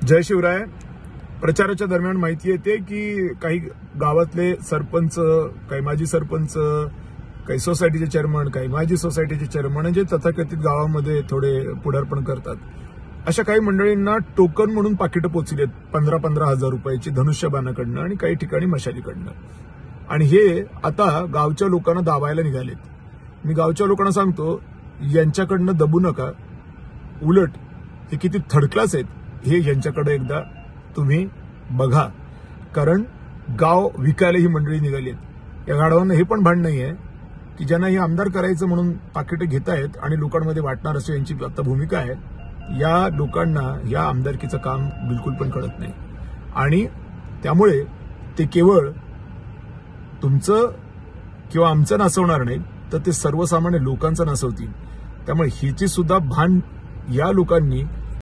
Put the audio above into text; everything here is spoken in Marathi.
जय शिवराय. प्रचाराच्या दरम्यान माहिती येते की काही गावातले सरपंच, काही माजी सरपंच, काही सोसायटीचे चेअरमन, काही माजी सोसायटीचे चेअरमन जे तथाकथित गावामध्ये थोडे पुढारपण करतात, अशा काही मंडळींना टोकन म्हणून पाकिटं पोचलेत 15,000 रुपयाची धनुष्यबाणाकडनं आणि काही ठिकाणी मशालीकडनं. आणि हे आता गावच्या लोकांना दाबायला निघालेत. मी गावच्या लोकांना सांगतो, यांच्याकडनं दबू नका. उलट हे किती थर्ड क्लास आहेत हे यांच्याकडे एकदा तुम्ही बघा. कारण गाव विकायला ही मंडळी निघाली आहेत. या गाडवांना हे पण भान नाहीये की ज्यांना हे आमदार करायचं म्हणून पाकिटे घेत आहेत आणि लोकांमध्ये वाटणार असं यांची आता भूमिका आहे. या लोकांना या आमदारकीचं काम बिलकुल पण कळत नाही आणि त्यामुळे ते केवळ तुमचं किंवा आमचं नासवणार नाही, तर ते सर्वसामान्य लोकांचं नासवतील. त्यामुळे हिची सुद्धा भान या लोकांनी